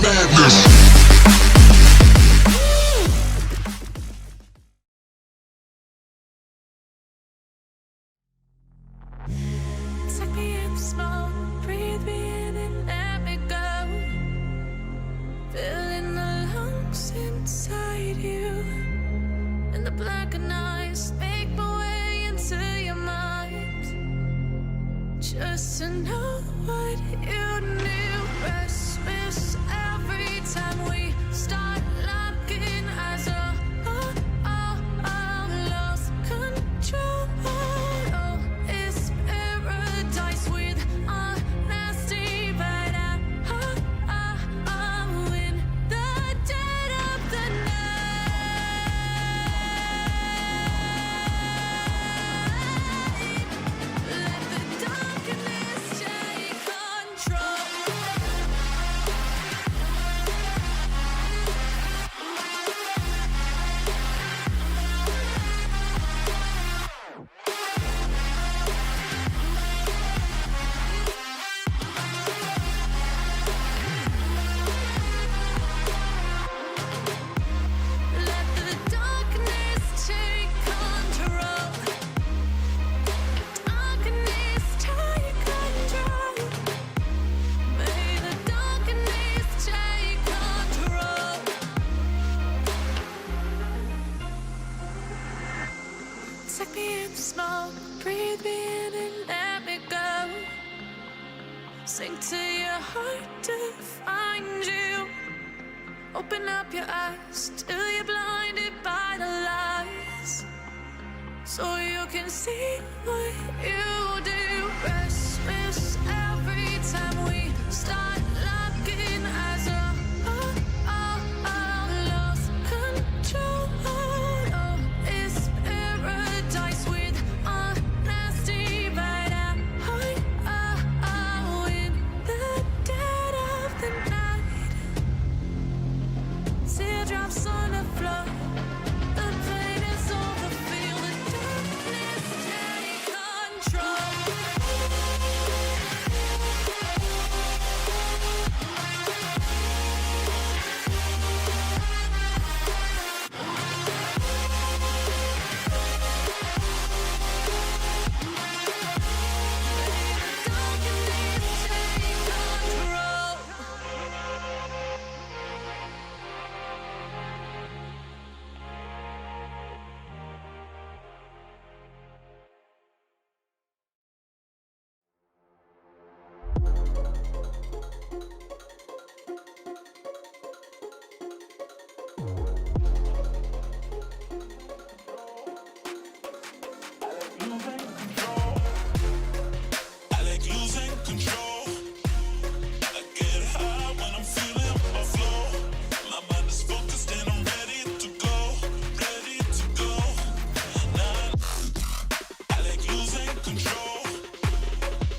madness. Suck me in smoke, breathe me in and let me go. Filling the lungs inside you, and the blackened eyes make my way into your mind. Just to know what you knew. Restless every time we start locking eyes. Lost control. Oh, it's paradise with honesty, but I'm in the dead of the night. Let the darkness take control. Let the darkness take control. Darkness take control. May the darkness take control. Suck me in smoke, breathe me in and let me go. Sink to your heart to find you. Open up your eyes till you're blinded by the lies, so you can see what you do. Restless every time we start locking eyes. Lost control. Oh, it's paradise with honesty, but I'm in the dead of the night. Teardrops on the floor. The pain is over. Feel the darkness take control. Darkness take control. I like losing control. I get high when I'm feeling my flow. My mind is focused and I'm ready to go, ready to go. Nah, I like losing control.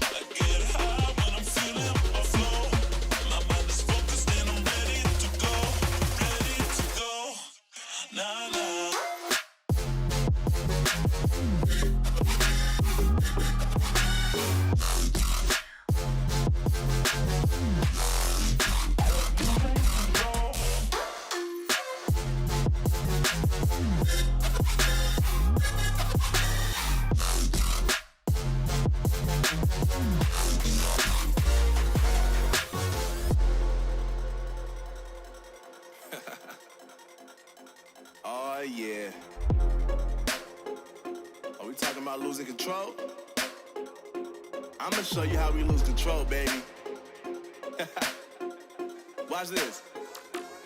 I get high when I'm feeling my flow. My mind is focused and I'm ready to go, ready to go. Nah, nah. Oh yeah. Are we talking about losing control? I'ma show you how we lose control, baby. Watch this.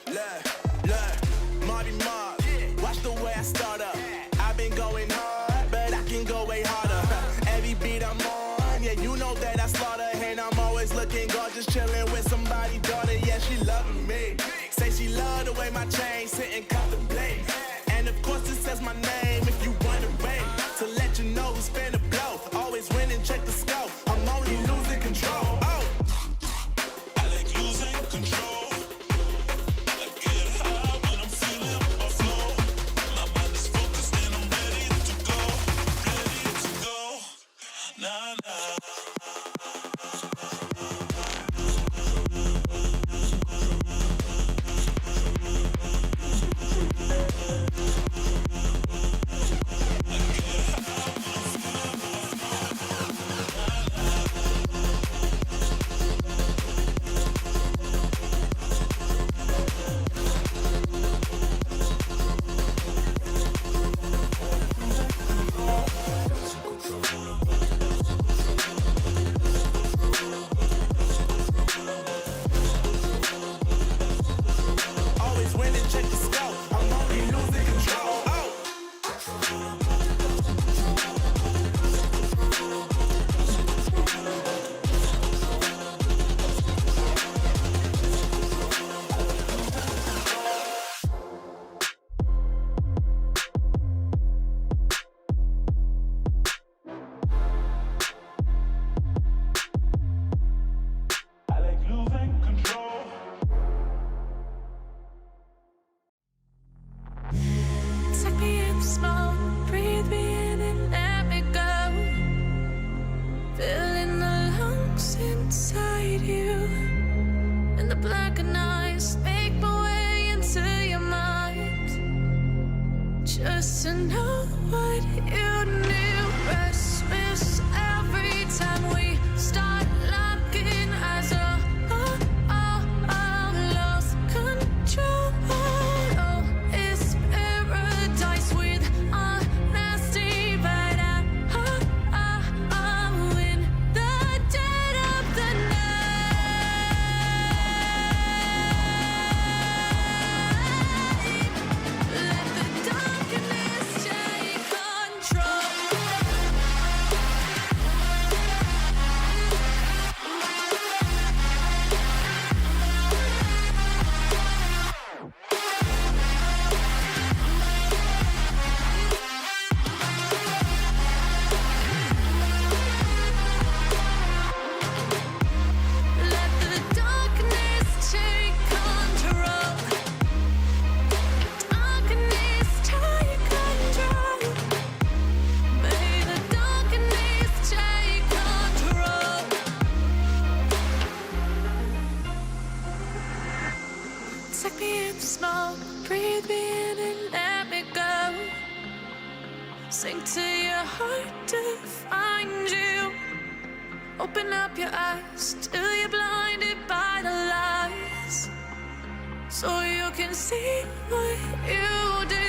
Look, Marty Mark. Watch the way I start up. I've been going hard, but I can go way harder. Every beat I'm on, yeah, you know that I slaughter. And I'm always looking gorgeous, chilling with somebody, daughter. Yeah, she loving me. Say she love the way my chain sit and contemplate. And of course it says my name if you wanna wait. To let you know who's finna blow. Always win and check the scope. I'm only losing control. Oh. I like losing control. I get high when I'm feeling my flow. My mind is focused and I'm ready to go, ready to go. Nah, nah. to know what you knew. Restless every time we start locking eyes. Lost control. Oh, it's paradise with honesty, but I'm in the dead of the night. Let the darkness take control. Let the darkness take control. Darkness take control. May the darkness take control. Take me in the smoke, breathe me in and let me go. Sink to your heart to find you. Open up your eyes till you're blinded by the lies, so you can see what you do.